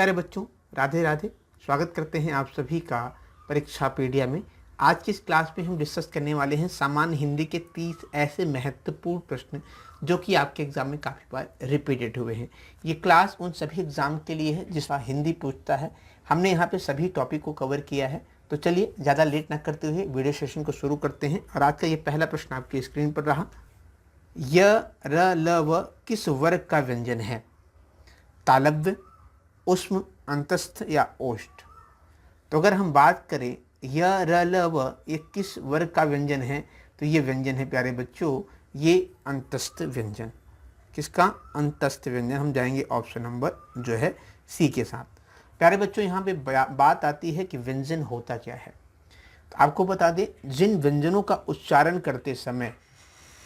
प्यारे बच्चों, राधे राधे। स्वागत करते हैं आप सभी का परीक्षा पीडिया में। आज की इस क्लास में हम डिस्कस करने वाले हैं सामान्य हिंदी के 30 ऐसे महत्वपूर्ण प्रश्न जो कि आपके एग्जाम में काफ़ी बार रिपीटेड हुए हैं। ये क्लास उन सभी एग्जाम के लिए है जिसका हिंदी पूछता है। हमने यहाँ पे सभी टॉपिक को कवर किया है। तो चलिए ज़्यादा लेट ना करते हुए वीडियो सेशन को शुरू करते हैं। और आज का ये पहला प्रश्न आपकी स्क्रीन पर रहा। य, र, ल, व किस वर्ग का व्यंजन है? तालव्य, उष्म, अंतस्थ या ओष्ठ? तो अगर हम बात करें य, र, ल, व ये किस वर्ग का व्यंजन है, तो ये व्यंजन है प्यारे बच्चों, ये अंतस्थ व्यंजन। किसका? अंतस्थ व्यंजन। हम जाएंगे ऑप्शन नंबर जो है सी के साथ। प्यारे बच्चों, यहाँ पे बात आती है कि व्यंजन होता क्या है। तो आपको बता दें, जिन व्यंजनों का उच्चारण करते समय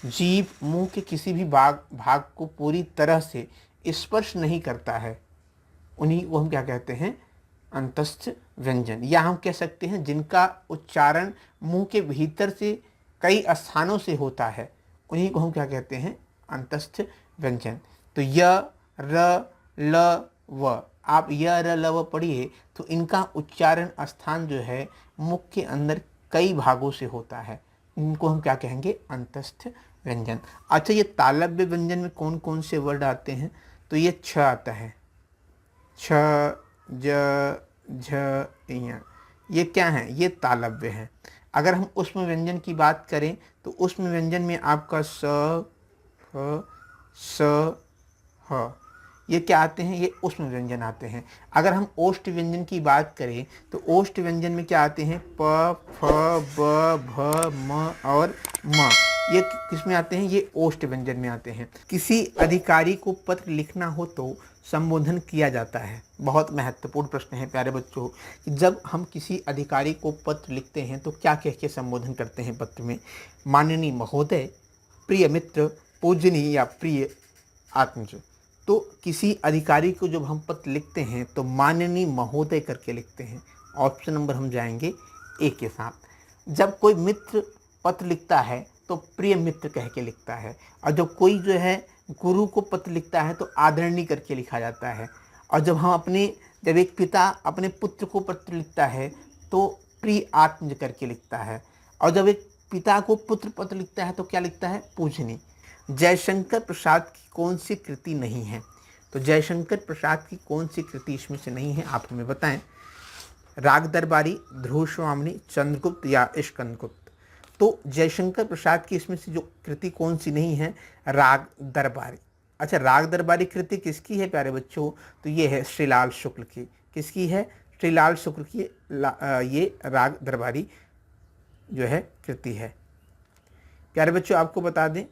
जीभ मुंह के किसी भी भाग को पूरी तरह से स्पर्श नहीं करता है, उन्हीं को हम क्या कहते हैं? अंतस्थ व्यंजन। या हम कह सकते हैं जिनका उच्चारण मुंह के भीतर से कई स्थानों से होता है, उन्हीं को हम क्या कहते हैं? अंतस्थ व्यंजन। तो य, र, ल, व, आप य, र, ल, व पढ़िए तो इनका उच्चारण स्थान जो है मुख के अंदर कई भागों से होता है, इनको हम क्या कहेंगे? अंतस्थ व्यंजन। अच्छा, ये तालव्य व्यंजन में कौन कौन से वर्ड आते हैं? तो ये छ आता है, छ, ज, झ, य, ये क्या है? ये तालव्य है। अगर हम उष्म व्यंजन की बात करें तो उष्म व्यंजन में आपका स, ह, स, ह, ये क्या आते हैं? ये उष्म व्यंजन आते हैं। अगर हम ओष्ठ व्यंजन की बात करें तो ओष्ठ व्यंजन में क्या आते हैं? प, फ, ब, भ, म और म। ये किस में आते हैं? ये ओष्ठ व्यंजन में आते हैं। किसी अधिकारी को पत्र लिखना हो तो संबोधन किया जाता है। बहुत महत्वपूर्ण प्रश्न है प्यारे बच्चों कि जब हम किसी अधिकारी को पत्र लिखते हैं तो क्या कह के संबोधन करते हैं पत्र में? माननीय महोदय, प्रिय मित्र, पूजनीय या प्रिय आत्मज। तो किसी अधिकारी को जब हम पत्र लिखते हैं तो माननीय महोदय करके लिखते हैं। ऑप्शन नंबर हम जाएंगे ए के साथ। जब कोई मित्र पत्र लिखता है तो प्रिय मित्र कह के लिखता है, और जब कोई जो है गुरु को पत्र लिखता है तो आदरणीय करके लिखा जाता है। और जब एक पिता अपने पुत्र को पत्र लिखता है तो प्रिय आत्मज करके लिखता है। और जब एक पिता को पुत्र पत्र लिखता है तो क्या लिखता है? पूजनीय। जयशंकर प्रसाद की कौन सी कृति नहीं है? तो जयशंकर प्रसाद की कौन सी कृति इसमें से नहीं है, आप हमें बताएं। राग दरबारी, ध्रुव स्वामिनी, चंद्रगुप्त या स्कंदगुप्त? तो जयशंकर प्रसाद की इसमें से जो कृति कौन सी नहीं है? राग दरबारी। अच्छा, राग दरबारी कृति किसकी है प्यारे बच्चों? तो ये है श्रीलाल शुक्ल की। किसकी है? श्रीलाल शुक्ल की ये राग दरबारी जो है कृति है। प्यारे बच्चों, आपको बता दें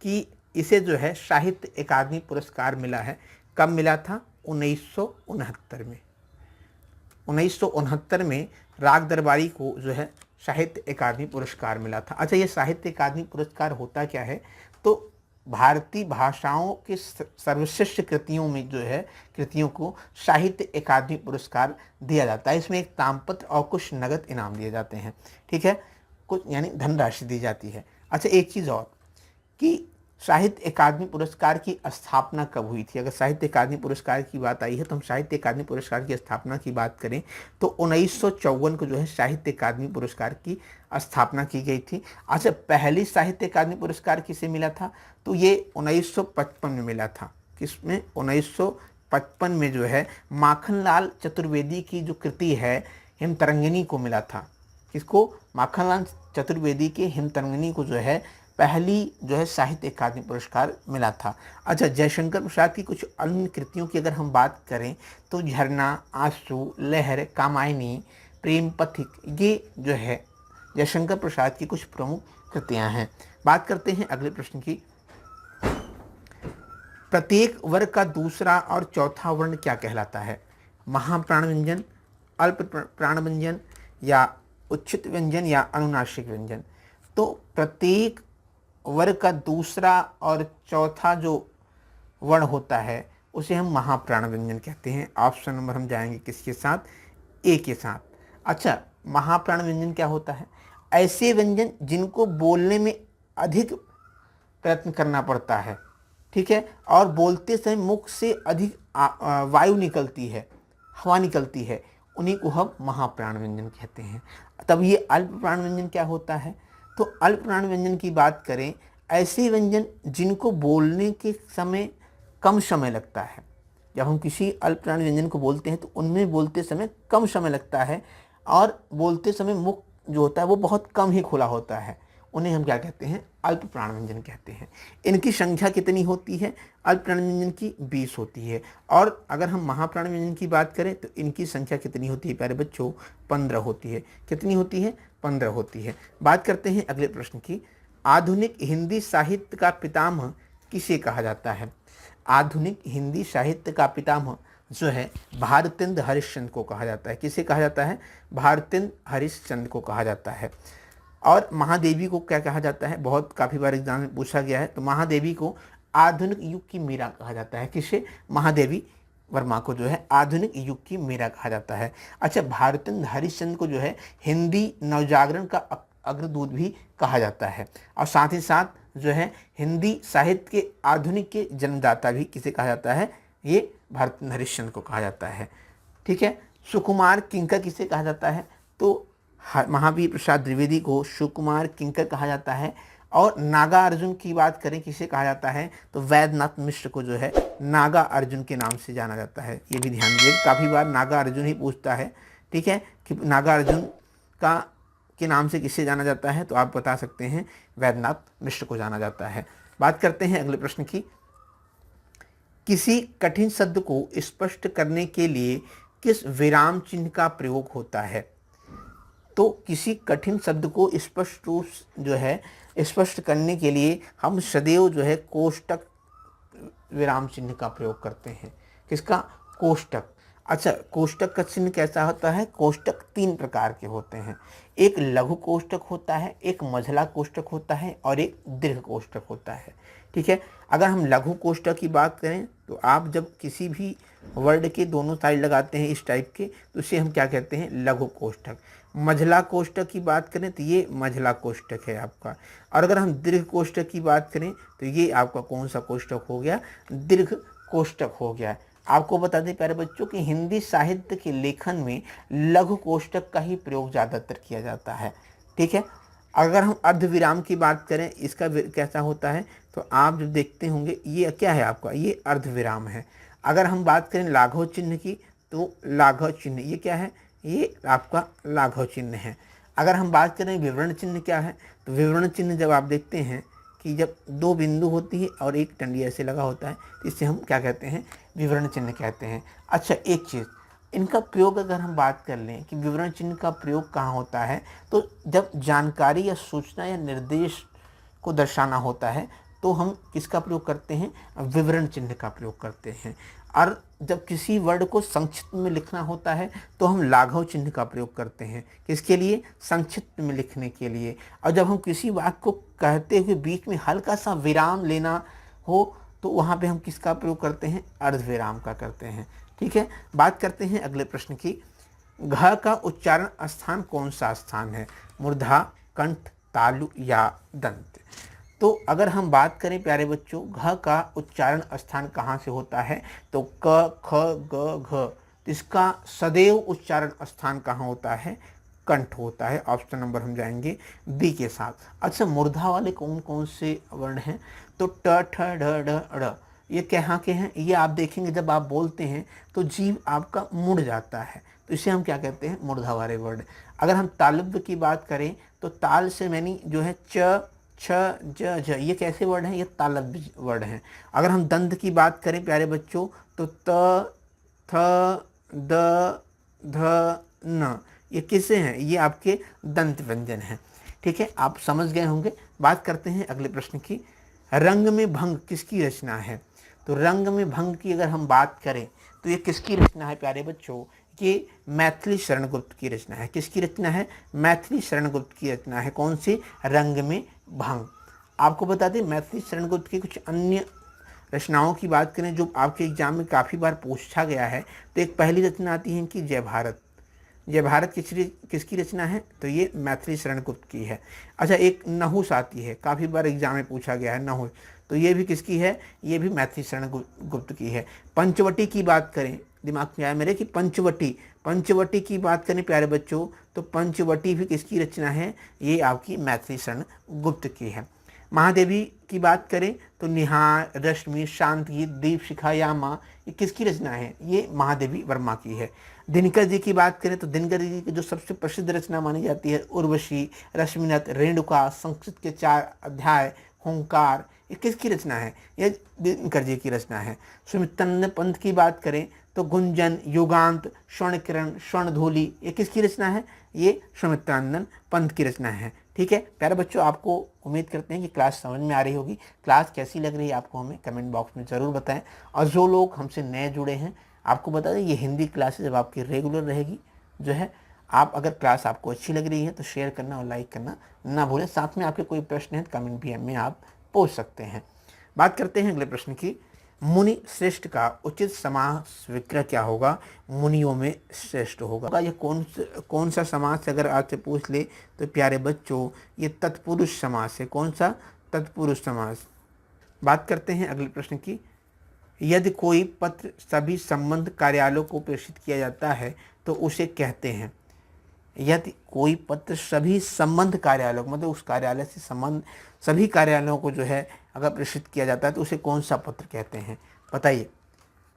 कि इसे जो है साहित्य अकादमी पुरस्कार मिला है। कब मिला था? 1969 में। 1969 में राग दरबारी को जो है साहित्य अकादमी पुरस्कार मिला था। अच्छा, ये साहित्य अकादमी पुरस्कार होता क्या है? तो भारतीय भाषाओं के सर्वश्रेष्ठ कृतियों में जो है कृतियों को साहित्य अकादमी पुरस्कार दिया जाता है। इसमें एक तामपत्र और कुछ नगद इनाम दिए जाते हैं। ठीक है, कुछ यानी धनराशि दी जाती है। अच्छा, एक चीज़ और कि साहित्य अकादमी पुरस्कार की स्थापना कब हुई थी? अगर साहित्य अकादमी पुरस्कार की बात आई है तो हम साहित्य अकादमी पुरस्कार की स्थापना की बात करें तो 1954 को जो है साहित्य अकादमी पुरस्कार की स्थापना की गई थी। अच्छा, पहली साहित्य अकादमी पुरस्कार किसे मिला था? तो ये 1955 में मिला था। किसमें? 1955 में जो है माखनलाल चतुर्वेदी की जो कृति है हिमतरंगिनी को मिला था। किसको? माखनलाल चतुर्वेदी के हिमतरंगिनी को जो है पहली जो है साहित्य अकादमी पुरस्कार मिला था। अच्छा, जयशंकर प्रसाद की कुछ अन्य कृतियों की अगर हम बात करें तो झरना, आंसू, लहर, कामायनी, प्रेम पथिक, ये जो है जयशंकर प्रसाद की कुछ प्रमुख कृतियां हैं। बात करते हैं अगले प्रश्न की। प्रत्येक वर्ग का दूसरा और चौथा वर्ण क्या कहलाता है? महाप्राण व्यंजन, अल्प प्राण व्यंजन या उच्छित व्यंजन या अनुनासिक व्यंजन? तो प्रत्येक वर्ग का दूसरा और चौथा जो वर्ण होता है उसे हम महाप्राण व्यंजन कहते हैं। ऑप्शन नंबर हम जाएंगे किसके साथ? ए के साथ। अच्छा, महाप्राण व्यंजन क्या होता है? ऐसे व्यंजन जिनको बोलने में अधिक प्रयत्न करना पड़ता है, ठीक है, और बोलते समय मुख से अधिक वायु निकलती है, हवा निकलती है, उन्हीं को हम महाप्राण व्यंजन कहते हैं। तब ये अल्प प्राण व्यंजन क्या होता है? तो अल्प प्राण व्यंजन की बात करें, ऐसे व्यंजन जिनको बोलने के समय कम समय लगता है। जब हम किसी अल्प प्राण व्यंजन को बोलते हैं तो उनमें बोलते समय कम समय लगता है और बोलते समय मुख जो होता है वो बहुत कम ही खुला होता है, उन्हें हम क्या कहते हैं? अल्प प्राण व्यंजन कहते हैं। इनकी संख्या कितनी होती है? अल्प प्राण व्यंजन की 20 होती है। और अगर हम महाप्राण व्यंजन की बात करें तो इनकी संख्या कितनी होती है प्यारे बच्चों? 15 होती है। कितनी होती है? 15 होती है। बात करते हैं अगले प्रश्न की। आधुनिक हिंदी साहित्य का पितामह किसे कहा जाता है? आधुनिक हिंदी साहित्य का पितामह जो है भारतेंद्र हरिश्चंद्र को कहा जाता है। किसे कहा जाता है? भारतेंद्र हरिश्चंद्र को कहा जाता है। और महादेवी को क्या कहा जाता है? बहुत काफ़ी बार एग्जाम में पूछा गया है। तो महादेवी को आधुनिक युग की मीरा कहा जाता है। किसे? महादेवी वर्मा को जो है आधुनिक युग की मीरा कहा जाता है। अच्छा, भारतेंद्र हरिश्चंद्र को जो है हिंदी नवजागरण का अग्रदूत भी कहा जाता है। और साथ ही साथ जो है हिंदी साहित्य के आधुनिक के जन्मदाता भी किसे कहा जाता है? ये भारतेंद्र हरिश्चंद्र को कहा जाता है। ठीक है। सुकुमार किंकर किसे कहा जाता है? तो महावीर प्रसाद द्विवेदी को सुकुमार किंकर कहा जाता है। और नागा अर्जुन की बात करें किसे कहा जाता है? तो वैद्यनाथ मिश्र को जो है नागा अर्जुन के नाम से जाना जाता है। ये भी ध्यान दीजिए, काफ़ी बार नागा अर्जुन ही पूछता है। ठीक है, कि नागा अर्जुन का के नाम से किसे जाना जाता है? तो आप बता सकते हैं वैद्यनाथ मिश्र को जाना जाता है। बात करते हैं अगले प्रश्न की। किसी कठिन शब्द को स्पष्ट करने के लिए किस विराम चिन्ह का प्रयोग होता है? तो किसी कठिन शब्द को स्पष्ट रूप जो है स्पष्ट करने के लिए हम सदैव जो है कोष्टक विराम चिन्ह का प्रयोग करते हैं। किसका? कोष्टक। अच्छा, कोष्टक का चिन्ह कैसा होता है? कोष्टक 3 प्रकार के होते हैं। एक लघु कोष्टक होता है, एक मझला कोष्टक होता है और एक दीर्घ कोष्टक होता है। ठीक है। अगर हम लघु कोष्टक की बात करें तो आप जब किसी भी वर्ड के दोनों साइड लगाते हैं इस टाइप के, तो इसे हम क्या कहते हैं? लघु कोष्टक। मझला कोष्टक की बात करें तो ये मझला कोष्टक है आपका। और अगर हम दीर्घ कोष्टक की बात करें तो ये आपका कौन सा कोष्टक हो गया? दीर्घ कोष्टक हो गया। आपको बता दें प्यारे बच्चों कि हिंदी साहित्य के लेखन में लघु कोष्टक का ही प्रयोग ज़्यादातर किया जाता है। ठीक है। अगर हम अर्धविराम की बात करें, इसका कैसा होता है? तो आप जब देखते होंगे ये क्या है आपका? ये अर्धविराम है। अगर हम बात करें लाघव चिन्ह की, तो लाघव चिन्ह ये क्या है? ये आपका लाघव चिन्ह है। अगर हम बात करें विवरण चिन्ह क्या है, तो विवरण चिन्ह जब आप देखते हैं कि जब 2 बिंदु होती है और एक टंडी ऐसे लगा होता है, तो इसे हम क्या कहते हैं? विवरण चिन्ह कहते हैं। अच्छा, एक चीज़, इनका प्रयोग अगर हम बात कर लें कि विवरण चिन्ह का प्रयोग कहाँ होता है, तो जब जानकारी या सूचना या निर्देश को दर्शाना होता है तो हम किसका प्रयोग करते हैं? विवरण चिन्ह का प्रयोग करते हैं। और जब किसी वर्ड को संक्षिप्त में लिखना होता है तो हम लाघव चिन्ह का प्रयोग करते हैं। किसके लिए? संक्षिप्त में लिखने के लिए। और जब हम किसी वाक्य को कहते हुए बीच में हल्का सा विराम लेना हो तो वहाँ पे हम किसका प्रयोग करते हैं? अर्धविराम का करते हैं। ठीक है। बात करते हैं अगले प्रश्न की। घ का उच्चारण स्थान कौन सा स्थान है? मूर्धा, कंठ, तालु या दंत? तो अगर हम बात करें प्यारे बच्चों, घ का उच्चारण स्थान कहाँ से होता है? तो क, ख, ग, घ। तो इसका सदैव उच्चारण स्थान कहाँ होता है? कंठ होता है। ऑप्शन नंबर हम जाएंगे बी के साथ। अच्छा, मूर्धा वाले कौन कौन से वर्ण हैं? तो ट, ठ, ढ, ढ, ड़। ये कहाँ के हैं? ये आप देखेंगे जब आप बोलते हैं तो जीभ आपका मुड़ जाता है, तो इसे हम क्या कहते हैं? मूर्धा वाले वर्ड। अगर हम तालव्य की बात करें तो ताल से मैंने जो है च, छ, ज, झ, ये कैसे वर्ड हैं? ये तालव्य वर्ड हैं। अगर हम दंत की बात करें प्यारे बच्चों तो त, थ, द, ध, न, ये किससे हैं? ये आपके दंत व्यंजन हैं। ठीक है, आप समझ गए होंगे। बात करते हैं अगले प्रश्न की। रंग में भंग किसकी रचना है? तो रंग में भंग की अगर हम बात करें तो ये किसकी रचना है प्यारे बच्चों? ये मैथिली शरण गुप्त की रचना है। किसकी रचना है? मैथिली शरण गुप्त की रचना है। कौन सी? रंग में भंग। आपको बता दें मैथिली शरण गुप्त की कुछ अन्य रचनाओं की बात करें जो आपके एग्जाम में काफ़ी बार पूछा गया है, तो एक पहली रचना आती है इनकी जय भारत। जय भारत किसकी रचना है? तो ये मैथिली शरण गुप्त की है। अच्छा, एक नहुस आती है, काफ़ी बार एग्जाम में पूछा गया है नहुस, तो ये भी किसकी है? ये भी मैथिली शरण गुप्त की है। पंचवटी की बात करें, दिमाग में आया मेरे कि पंचवटी, पंचवटी की बात करें प्यारे बच्चों तो पंचवटी भी किसकी रचना है, ये आपकी मैथिली शरण गुप्त की है। महादेवी की बात करें तो निहार, रश्मि, शांति, दीप शिखा यामा, ये किसकी रचना है, ये महादेवी वर्मा की है। दिनकर जी की बात करें तो दिनकर जी की जो सबसे प्रसिद्ध रचना मानी जाती है उर्वशी, रश्मिनत, रेणुका, संस्कृत के 4 अध्याय, हुंकार, ये किसकी रचना है, ये दिनकर जी की रचना है। सुमित्रानंद पंत की बात करें तो गुंजन, युगांत, स्वर्ण किरण, स्वर्ण धूलि, ये किसकी रचना है, ये सुमित्रानंद पंत की रचना है। ठीक है प्यारे बच्चों, आपको उम्मीद करते हैं कि क्लास समझ में आ रही होगी। क्लास कैसी लग रही है आपको हमें कमेंट बॉक्स में ज़रूर बताएं। और जो लोग हमसे नए जुड़े हैं आपको बता दें ये हिंदी क्लासेज जब आपकी रेगुलर रहेगी जो है, आप अगर क्लास आपको अच्छी लग रही है तो शेयर करना और लाइक करना ना भूलें। साथ में आपके कोई प्रश्न है तो कमेंट भी में आप पूछ सकते हैं। बात करते हैं अगले प्रश्न की। मुनि श्रेष्ठ का उचित समास विग्रह क्या होगा, मुनियों में श्रेष्ठ होगा। ये कौन सा समास अगर आपसे पूछ ले तो प्यारे बच्चों ये तत्पुरुष समास है। कौन सा, तत्पुरुष समास। बात करते हैं अगले प्रश्न की। यदि कोई पत्र सभी संबंध कार्यालयों को प्रेषित किया जाता है तो उसे कहते हैं, यदि कोई पत्र सभी संबंध कार्यालयों मतलब उस कार्यालय से संबंध सभी कार्यालयों को जो है अगर प्रेषित किया जाता है तो उसे कौन सा पत्र कहते हैं, बताइए।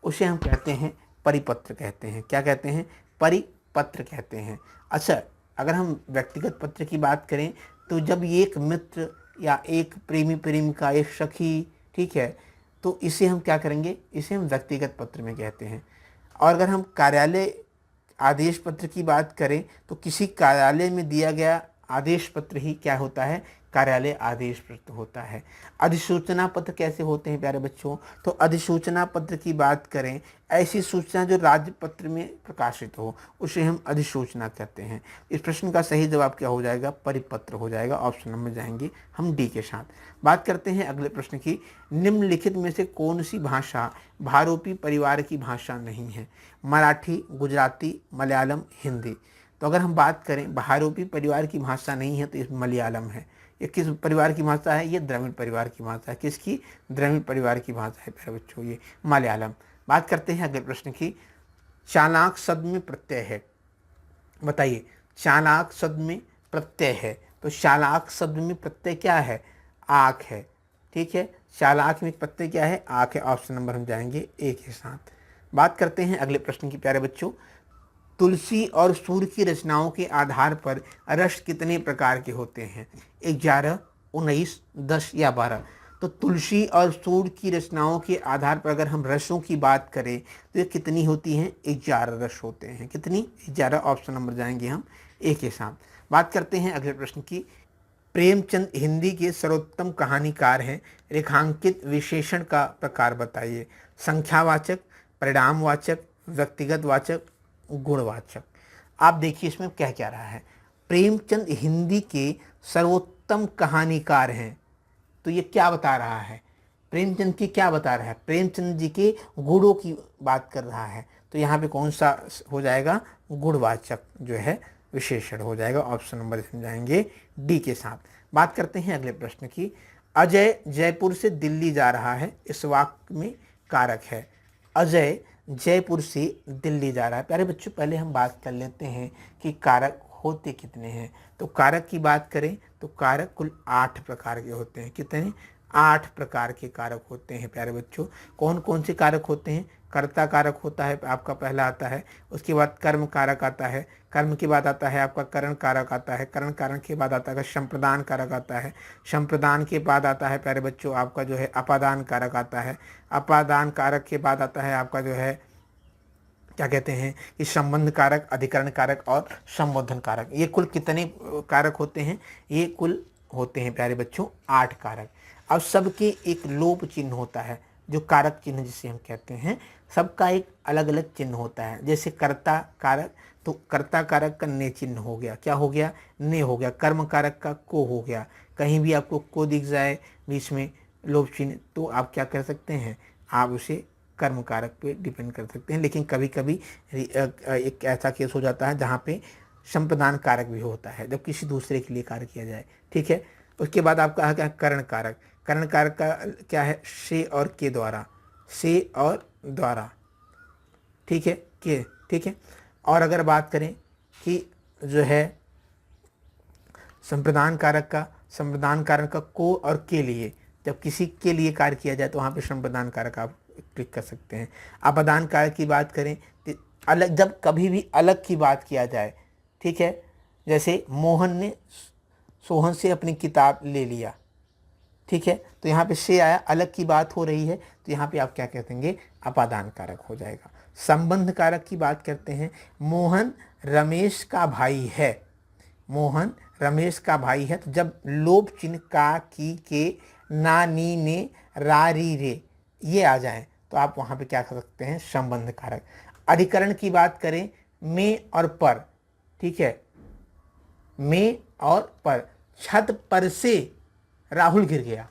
उसे हम कहते हैं परिपत्र कहते हैं। क्या कहते हैं, परिपत्र कहते हैं। अच्छा, अगर हम व्यक्तिगत पत्र की बात करें तो जब एक मित्र या एक प्रेमी प्रेमिका, एक सखी, ठीक है, तो इसे हम क्या करेंगे, इसे हम व्यक्तिगत पत्र में कहते हैं। और अगर हम कार्यालय आदेश पत्र की बात करें तो किसी कार्यालय में दिया गया आदेश पत्र ही क्या होता है, कार्यालय आदेश पत्र होता है। अधिसूचना पत्र कैसे होते हैं प्यारे बच्चों, तो अधिसूचना पत्र की बात करें ऐसी सूचना जो राज्य पत्र में प्रकाशित हो उसे हम अधिसूचना कहते हैं। इस प्रश्न का सही जवाब क्या हो जाएगा, परिपत्र हो जाएगा। ऑप्शन नंबर जाएंगे हम डी के साथ। बात करते हैं अगले प्रश्न की। निम्नलिखित में से कौन सी भाषा भारोपी परिवार की भाषा नहीं है, मराठी, गुजराती, मलयालम, हिंदी। तो अगर हम बात करें भारोपी परिवार की भाषा नहीं है तो इसमें मलयालम है। ये किस परिवार की भाषा है, ये द्रविड़ परिवार की भाषा है। किसकी, द्रविड़ परिवार की भाषा है प्यारे बच्चों, ये मलयालम। बात करते हैं अगले प्रश्न की। चालाक शब्द में प्रत्यय है, बताइए। चालाक शब्द में प्रत्यय है तो चालाक शब्द में प्रत्यय क्या है, आँख है। ठीक है, चालाक में प्रत्यय क्या है, आँख है। ऑप्शन नंबर हम जाएंगे ए के साथ। बात करते हैं अगले प्रश्न की प्यारे बच्चों। तुलसी और सूर्य की रचनाओं के आधार पर रस कितने प्रकार के होते हैं, 11, 19, 10 या 12। तो तुलसी और सूर्य की रचनाओं के आधार पर अगर हम रसों की बात करें तो ये कितनी होती हैं, 11 रस होते हैं। कितनी, 11। ऑप्शन नंबर जाएंगे हम ए के साथ। बात करते हैं अगले प्रश्न की। प्रेमचंद हिंदी के सर्वोत्तम कहानीकार हैं, रेखांकित विशेषण का प्रकार बताइए। संख्यावाचक, परिणामवाचक, व्यक्तिगत वाचक, गुणवाचक। आप देखिए इसमें क्या क्या रहा है। प्रेमचंद हिंदी के सर्वोत्तम कहानीकार हैं तो ये क्या बता रहा है, प्रेमचंद की क्या बता रहा है, प्रेमचंद जी के गुणों की बात कर रहा है। तो यहाँ पे कौन सा हो जाएगा, गुणवाचक जो है विशेषण हो जाएगा। ऑप्शन नंबर जाएंगे डी के साथ। बात करते हैं अगले प्रश्न की। अजय जयपुर से दिल्ली जा रहा है, इस वाक्य में कारक है। अजय जयपुर से दिल्ली जा रहा है। प्यारे बच्चों पहले हम बात कर लेते हैं कि कारक होते कितने हैं। तो कारक की बात करें तो कारक कुल 8 प्रकार के होते हैं। कितने, 8 प्रकार के कारक होते हैं प्यारे बच्चों। कौन कौन से कारक होते हैं, कर्ता कारक होता है आपका पहला आता है, उसके बाद कर्म कारक आता है, कर्म के बाद आता है आपका करण कारक आता है, करण कारक के बाद आता है संप्रदान कारक आता है, संप्रदान के बाद आता है प्यारे बच्चों आपका जो है अपादान कारक आता है, अपादान कारक के बाद आता है आपका जो है क्या कहते हैं कि संबंध कारक, अधिकरण कारक और संबोधन कारक। ये कुल कितने कारक होते हैं, ये कुल होते हैं प्यारे बच्चों 8 कारक। अब सबके एक लोप चिन्ह होता है, जो कारक चिन्ह जिसे हम कहते हैं, सबका एक अलग अलग चिन्ह होता है। जैसे कर्ता कारक, तो कर्ता कारक का ने चिन्ह हो गया, क्या हो गया, ने हो गया। कर्म कारक का को हो गया। कहीं भी आपको को दिख जाए बीच में लोप चिन्ह तो आप क्या कर सकते हैं, आप उसे कर्म कारक पे डिपेंड कर सकते हैं। लेकिन कभी कभी एक ऐसा केस हो जाता है जहाँ पे संप्रदान कारक भी होता है, जब किसी दूसरे के लिए कार्य किया जाए। ठीक है, उसके बाद आपका क्या, करण कारक। करण कारक का क्या है, से और के द्वारा, से और द्वारा। ठीक है के, ठीक है। और अगर बात करें कि जो है संप्रदान कारक का को और के लिए, जब किसी के लिए कार्य किया जाए तो वहाँ पे संप्रदान कारक आप क्लिक कर सकते हैं। अपादान कारक की बात करें तो अलग, जब कभी भी अलग की बात किया जाए, ठीक है, जैसे मोहन ने सोहन से अपनी किताब ले लिया, ठीक है, तो यहाँ पे से आया, अलग की बात हो रही है, तो यहाँ पे आप क्या कह देंगे, अपादान कारक हो जाएगा। संबंध कारक की बात करते हैं, मोहन रमेश का भाई है, मोहन रमेश का भाई है, तो जब लोप चिन्ह का, की, के, ना, नी, ने, रा, री, रे ये आ जाए तो आप वहाँ पे क्या कर सकते हैं, संबंध कारक। अधिकरण की बात करें, में और पर, ठीक है, में और पर, छत पर से राहुल गिर गया,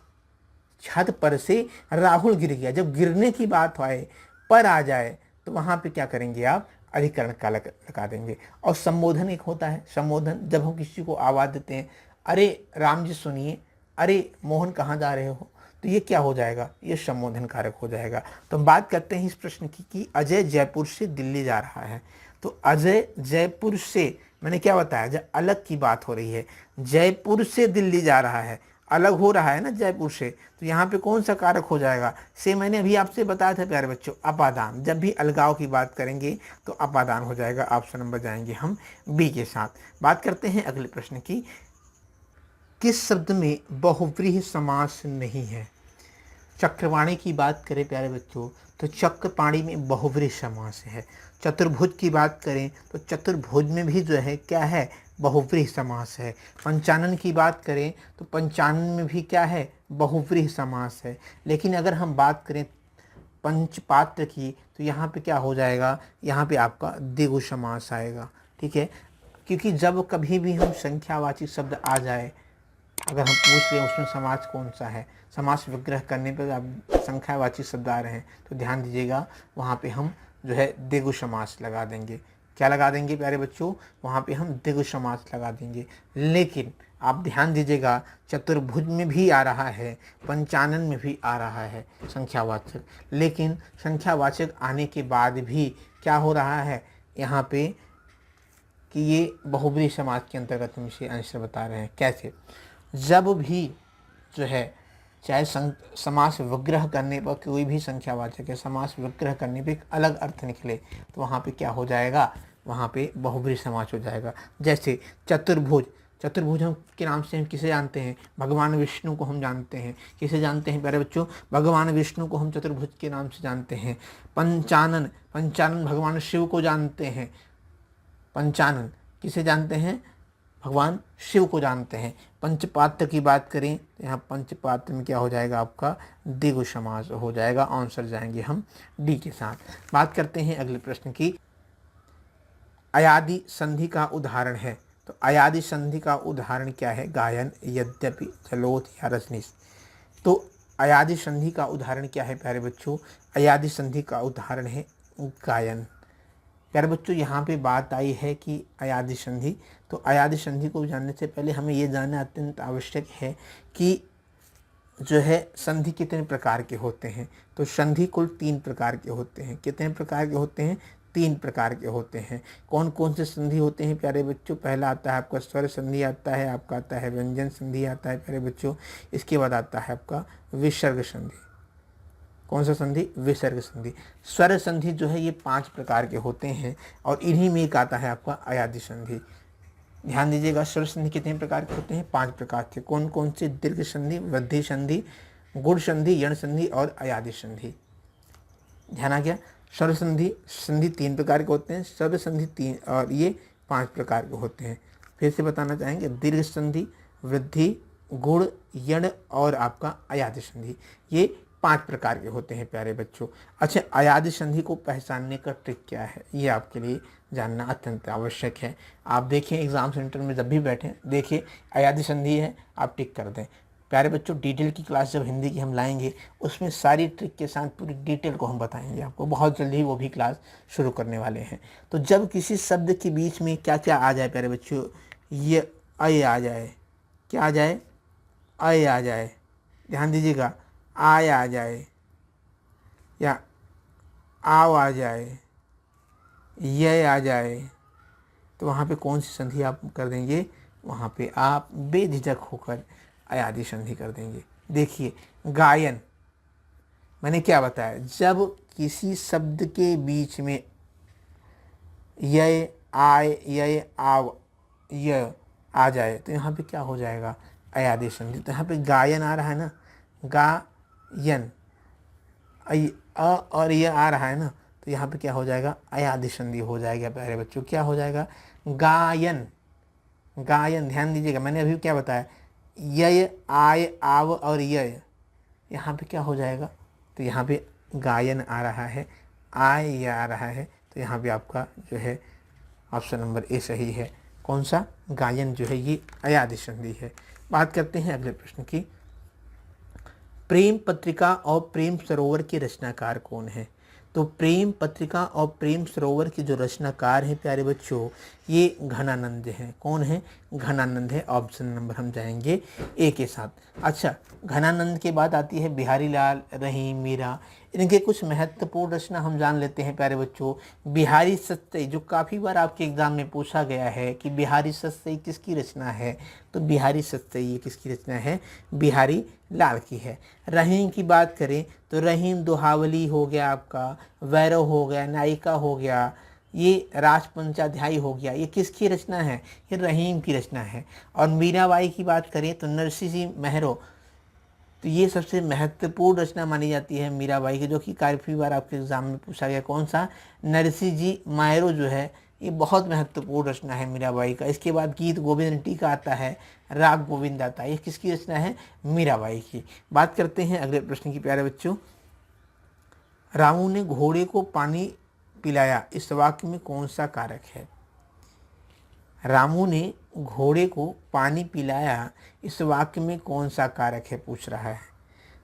छत पर से राहुल गिर गया, जब गिरने की बात आए, पर आ जाए तो वहां पे क्या करेंगे आप, अधिकरण का लगा देंगे। और संबोधन एक होता है, संबोधन जब हम किसी को आवाज देते हैं, अरे राम जी सुनिए, अरे मोहन कहाँ जा रहे हो, तो ये क्या हो जाएगा, ये संबोधन कारक हो जाएगा। तो हम बात करते हैं इस प्रश्न की कि अजय जयपुर से दिल्ली जा रहा है, तो अजय जयपुर से, मैंने क्या बताया, जब अलग की बात हो रही है, जयपुर से दिल्ली जा रहा है, अलग हो रहा है ना जयपुर से, तो यहाँ पे कौन सा कारक हो जाएगा, से मैंने अभी आपसे बताया था प्यारे बच्चों, अपादान। जब भी अलगाव की बात करेंगे तो अपादान हो जाएगा। ऑप्शन नंबर जाएंगे हम बी के साथ। बात करते हैं अगले प्रश्न की, किस शब्द में बहुव्रीहि समास नहीं है। चक्रवाणी की बात करें प्यारे बच्चों तो चक्रपाणी में बहुव्रीहि समास है। चतुर्भुज की बात करें तो चतुर्भुज में भी जो है क्या है, बहुव्रीहि समास है। पंचानन की बात करें तो पंचानन में भी क्या है, बहुव्रीहि समास है। लेकिन अगर हम बात करें पंचपात्र की तो यहाँ पे क्या हो जाएगा, यहाँ पे आपका द्विगु समास आएगा, ठीक है। क्योंकि जब कभी भी हम संख्यावाची शब्द आ जाए, अगर हम पूछ रहे हैं उसमें समास कौन सा है, समास विग्रह करने पर आप संख्यावाची शब्द आ रहे हैं तो ध्यान दीजिएगा, वहाँ पे हम जो है द्विगु समास लगा देंगे। क्या लगा देंगे प्यारे बच्चों, वहाँ पे हम द्विगु समास लगा देंगे। लेकिन आप ध्यान दीजिएगा, चतुर्भुज में भी आ रहा है, पंचानन में भी आ रहा है संख्यावाचक, लेकिन संख्यावाचक आने के बाद भी क्या हो रहा है यहाँ पे कि ये बहुव्रीहि समास के अंतर्गत हम इसे आंसर बता रहे हैं। कैसे, जब भी जो है चाहे समास विग्रह करने पर कोई भी संख्यावाचक है, समास विग्रह करने पे एक अलग अर्थ निकले तो वहाँ पे क्या हो जाएगा, वहाँ पे बहुव्रीहि समास हो जाएगा। जैसे चतुर्भुज, चतुर्भुज हम के नाम से हम किसे जानते हैं, भगवान विष्णु को हम जानते हैं। किसे जानते हैं प्यारे बच्चों, भगवान विष्णु को हम चतुर्भुज के नाम से जानते हैं। पंचानन, पंचानन भगवान शिव को जानते हैं। पंचानन किसे जानते हैं, भगवान शिव को जानते हैं। पंचपात्र की बात करें तो यहाँ पंचपात्र में क्या हो जाएगा, आपका द्विगु समास हो जाएगा। आंसर जाएंगे हम डी के साथ। बात करते हैं अगले प्रश्न की, अयादि संधि का उदाहरण है। तो अयादि संधि का उदाहरण क्या है, गायन, यद्यपि, जलोथ या रजनीश। तो अयादि संधि का उदाहरण क्या है प्यारे बच्चों, अयादि संधि का उदाहरण है गायन। प्यारे बच्चों यहाँ पे बात आई है कि अयादि संधि, तो अयादि संधि को जानने से पहले हमें ये जानना अत्यंत आवश्यक है कि जो है संधि कितने प्रकार के होते हैं। तो संधि कुल 3 प्रकार के होते हैं। कितने प्रकार के होते हैं, 3 प्रकार के होते हैं। कौन कौन से संधि होते हैं प्यारे बच्चों, पहला आता है आपका स्वर संधि आता है, आपका आता है व्यंजन संधि आता है प्यारे बच्चों, इसके बाद आता है आपका विसर्ग संधि। कौन सा संधि, विसर्ग संधि। स्वर संधि जो है ये 5 प्रकार के होते हैं और इन्हीं में एक आता है आपका अयादि संधि। ध्यान दीजिएगा, स्वर संधि कितने प्रकार के होते हैं, 5 प्रकार के। कौन कौन से, दीर्घ संधि, वृद्धि संधि, गुण संधि, यण संधि और अयादि संधि। ध्यान आ गया। स्वर संधि, संधि 3 प्रकार के होते हैं, स्वर संधि 3 और ये 5 प्रकार के होते हैं। फिर से बताना चाहेंगे, दीर्घ संधि, वृद्धि, गुण, यण और आपका अयादि संधि, ये 5 प्रकार के होते हैं प्यारे बच्चों। अच्छा, अयादि संधि को पहचानने का ट्रिक क्या है, ये आपके लिए जानना अत्यंत आवश्यक है। आप देखिए एग्जाम सेंटर में जब भी बैठें, देखिए अयादि संधि है, आप टिक कर दें। प्यारे बच्चों, डिटेल की क्लास जब हिंदी की हम लाएंगे उसमें सारी ट्रिक के साथ पूरी डिटेल को हम बताएंगे आपको, बहुत जल्दी ही वो भी क्लास शुरू करने वाले हैं। तो जब किसी शब्द के बीच में क्या क्या आ जाए प्यारे बच्चों, ये अय आ जाए, क्या आ जाए, अय आ जाए, ध्यान दीजिएगा, आय आ जाए या आव आ जाए य आ जाए तो वहाँ पे कौन सी संधि आप कर देंगे, वहाँ पे आप बेझिझक होकर अयादि संधि कर देंगे। देखिए गायन, मैंने क्या बताया, जब किसी शब्द के बीच में य आय य आव य आ जाए तो यहाँ पे क्या हो जाएगा, अयादि संधि। तो यहाँ पे गायन आ रहा है ना, गायन, अ और ये आ रहा है ना, तो यहाँ पे क्या हो जाएगा, अयादि संधि हो जाएगा प्यारे बच्चों। क्या हो जाएगा, गायन, गायन। ध्यान दीजिएगा, मैंने अभी क्या बताया, य आय आव और य, यहाँ पे क्या हो जाएगा, तो यहाँ पे गायन आ रहा है, आय ये आ रहा है, तो यहाँ पे आपका जो है ऑप्शन नंबर ए सही है। कौन सा, गायन जो है ये अयादि संधि है। बात करते हैं अगले प्रश्न की। प्रेम पत्रिका और प्रेम सरोवर के रचनाकार कौन है। तो प्रेम पत्रिका और प्रेम सरोवर के जो रचनाकार हैं प्यारे बच्चों, ये घनानंद हैं। कौन है, घनानंद है। ऑप्शन नंबर हम जाएंगे ए के साथ। अच्छा, घनानंद के बाद आती है बिहारी लाल, रहीम, मीरा। इनके कुछ महत्वपूर्ण रचना हम जान लेते हैं प्यारे बच्चों। बिहारी सत्सई, जो काफ़ी बार आपके एग्जाम में पूछा गया है कि बिहारी सत्सई किसकी रचना है, तो बिहारी सत्सई ये किसकी रचना है, बिहारी लाल की है। रहीम की बात करें तो रहीम दोहावली हो गया आपका, वैरव हो गया, नायिका हो गया, ये राजपंचाध्यायी हो गया, ये किसकी रचना है, ये रहीम की रचना है। और मीराबाई की बात करें तो नरसिंह जी मेहरो, तो ये सबसे महत्वपूर्ण रचना मानी जाती है मीराबाई की, जो कि काफ़ी बार आपके एग्जाम में पूछा गया। कौन सा, नरसिंह जी मायरो जो है, ये बहुत महत्वपूर्ण रचना है मीराबाई का। इसके बाद गीत गोविंद टीका आता है, राग गोविंद आता है, ये किसकी रचना है, मीराबाई की। बात करते हैं अगले प्रश्न की प्यारे बच्चों। रामू ने घोड़े को पानी पिलाया, इस वाक्य में कौन सा कारक है। रामू ने घोड़े को पानी पिलाया, इस वाक्य में कौन सा कारक है, पूछ रहा है।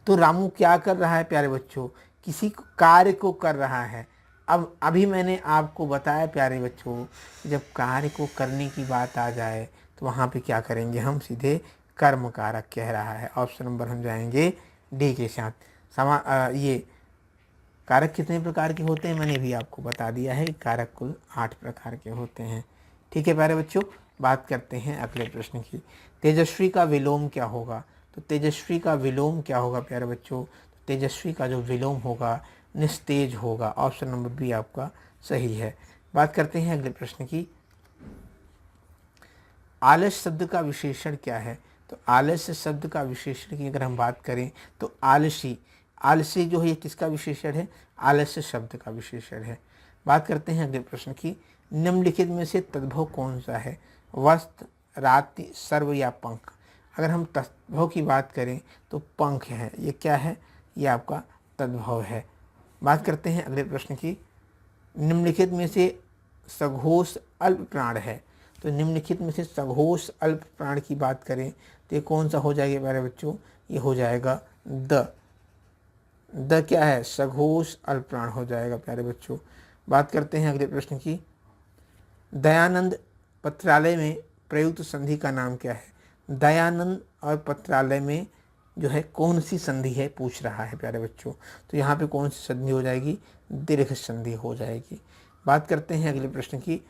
तो रामू क्या कर रहा है प्यारे बच्चों, किसी कार्य को कर रहा है। अब अभी मैंने आपको बताया प्यारे बच्चों, जब कार्य को करने की बात आ जाए तो वहाँ पे क्या करेंगे, हम सीधे कर्म कारक कह रहा है। ऑप्शन नंबर हम जाएंगे डी के साथ। ये कारक कितने प्रकार के होते हैं, मैंने भी आपको बता दिया है, कारक कुल 8 प्रकार के होते हैं। ठीक है प्यारे बच्चों, बात करते हैं अगले प्रश्न की। तेजस्वी का विलोम क्या होगा। तो तेजस्वी का विलोम क्या होगा प्यारे बच्चों, तो तेजस्वी का जो विलोम होगा निस्तेज होगा। ऑप्शन नंबर बी आपका सही है। बात करते हैं अगले प्रश्न की। आलस शब्द का विशेषण क्या है। तो आलस्य शब्द का विशेषण की अगर हम बात करें तो आलसी, आलसी जो है ये किसका विशेषण है, आलस्य शब्द का विशेषण है। बात करते हैं अगले प्रश्न की। निम्नलिखित में से तद्भव कौन सा है, वस्त्र, रात्रि, सर्व या पंख। अगर हम तद्भव की बात करें तो पंख है, ये क्या है, ये आपका तद्भव है। बात करते हैं अगले प्रश्न की। निम्नलिखित में से सघोष अल्प प्राण है। तो निम्नलिखित में से सघोष अल्प प्राण की बात करें तो ये कौन सा हो जाएगा प्यारे बच्चों, ये हो जाएगा द क्या है, सघोष अल्प प्राण हो जाएगा प्यारे बच्चों। बात करते हैं अगले प्रश्न की। दयानंद पत्रालय में प्रयुक्त संधि का नाम क्या है। दयानंद और पत्रालय में जो है कौन सी संधि है, पूछ रहा है प्यारे बच्चों। तो यहाँ पे कौन सी संधि हो जाएगी, दीर्घ संधि हो जाएगी। बात करते हैं अगले प्रश्न की।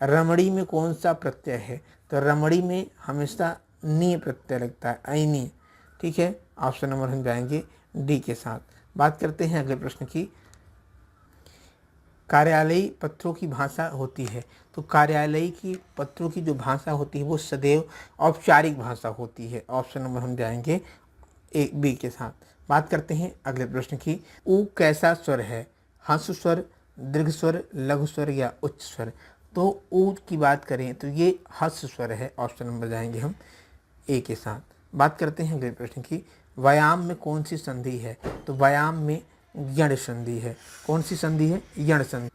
रमणी में कौन सा प्रत्यय है। तो रमणी में हमेशा नी प्रत्यय लगता है, ऐनी। ठीक है, ऑप्शन नंबर हम जाएंगे डी के साथ। बात करते हैं अगले प्रश्न की। कार्यालयी पत्रों की भाषा होती है। तो कार्यालयी की पत्रों की जो भाषा होती है वो सदैव औपचारिक भाषा होती है। ऑप्शन नंबर हम जाएंगे ए बी के साथ। बात करते हैं अगले प्रश्न की। ऊ कैसा स्वर है, हंस स्वर, दीर्घ स्वर, लघु स्वर या उच्च स्वर। तो ऊ की बात करें तो ये हंस स्वर है। ऑप्शन नंबर जाएंगे हम ए के साथ। बात करते हैं अगले प्रश्न की। व्यायाम में कौन सी संधि है। तो व्यायाम में यण संधि है। कौन सी संधि है, यण संधि।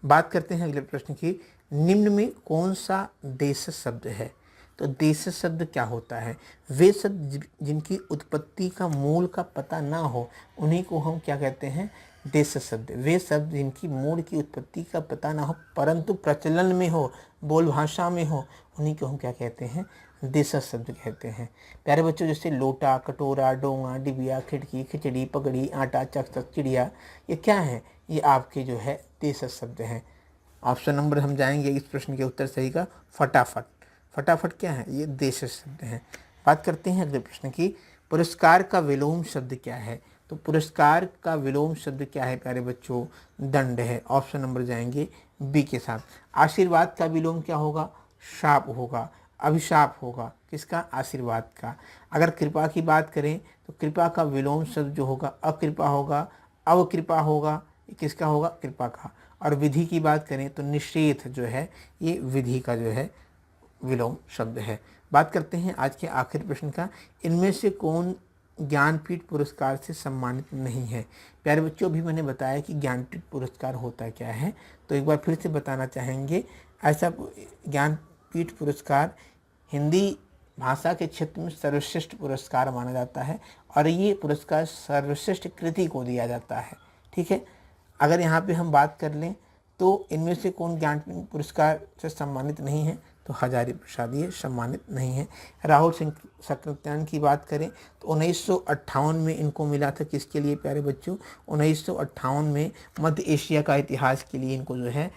बात करते हैं अगले प्रश्न की। निम्न में कौन सा देश शब्द है। तो देश शब्द क्या होता है, वे शब्द जिनकी उत्पत्ति का मूल का पता ना हो उन्हीं को हम क्या कहते हैं, देश शब्द। वे शब्द जिनकी मूल की उत्पत्ति का पता ना हो परंतु प्रचलन में हो, बोल भाषा में हो, उन्हीं को हम क्या कहते हैं, देश शब्द कहते हैं। प्यारे बच्चों, जैसे लोटा, कटोरा, डोंगा, डिबिया, खिड़की, खिचड़ी, पगड़ी, आटा, चक, चिड़िया, ये क्या है, ये आपके जो है देशज शब्द है। ऑप्शन नंबर हम जाएंगे इस प्रश्न के उत्तर सही का फटाफट। फटाफट क्या है? ये देशज शब्द है। बात करते हैं अगले प्रश्न की, पुरस्कार का विलोम शब्द क्या है? तो पुरस्कार का विलोम शब्द क्या है प्यारे बच्चों? दंड है। ऑप्शन नंबर जाएंगे बी के साथ। आशीर्वाद का विलोम क्या होगा? शाप होगा, अभिशाप होगा। किसका? आशीर्वाद का। अगर कृपा की बात करें तो कृपा का विलोम शब्द जो होगा अकृपा होगा, अवकृपा होगा। ये किसका होगा? कृपा का। और विधि की बात करें तो निषेध जो है ये विधि का जो है विलोम शब्द है। बात करते हैं आज के आखिरी प्रश्न का, इनमें से कौन ज्ञानपीठ पुरस्कार से सम्मानित नहीं है? प्यारे बच्चों, भी मैंने बताया कि ज्ञानपीठ पुरस्कार होता क्या है, तो एक बार फिर से बताना चाहेंगे। ऐसा ज्ञानपीठ पुरस्कार हिंदी भाषा के क्षेत्र में सर्वश्रेष्ठ पुरस्कार माना जाता है और ये पुरस्कार सर्वश्रेष्ठ कृति को दिया जाता है। ठीक है, अगर यहाँ पे हम बात कर लें तो इनमें से कौन ज्ञानपीठ पुरस्कार से सम्मानित नहीं है? तो हजारी प्रसाद ये सम्मानित नहीं है। राहुल सिंह सकृत्यान की बात करें तो 1958 में इनको मिला था। किसके लिए प्यारे बच्चों? 1958 में मध्य एशिया का इतिहास के लिए इनको जो है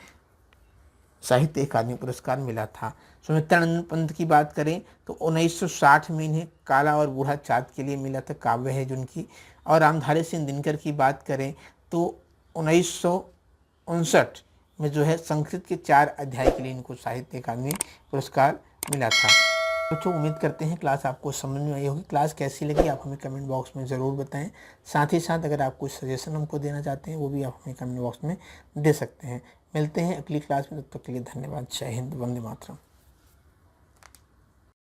साहित्य अकादमी पुरस्कार मिला था। सुमित्रानंद पंत की बात करें तो 1960 में इन्हें काला और बूढ़ा चाँद के लिए मिला था, काव्य है जिनकी। और रामधारी सिंह दिनकर की बात करें तो 1959 में जो है संस्कृत के 4 अध्याय के लिए इनको साहित्य अकादमी पुरस्कार मिला था। बच्चों, उम्मीद करते हैं क्लास आपको समझ में आई होगी। क्लास कैसी लगी आप हमें कमेंट बॉक्स में ज़रूर बताएं। साथ ही साथ अगर आप कोई सजेशन हमको देना चाहते हैं वो भी आप हमें कमेंट बॉक्स में दे सकते हैं। मिलते हैं अगली क्लास में, तब तक के लिए धन्यवाद। जय हिंद, वंदे मातरम।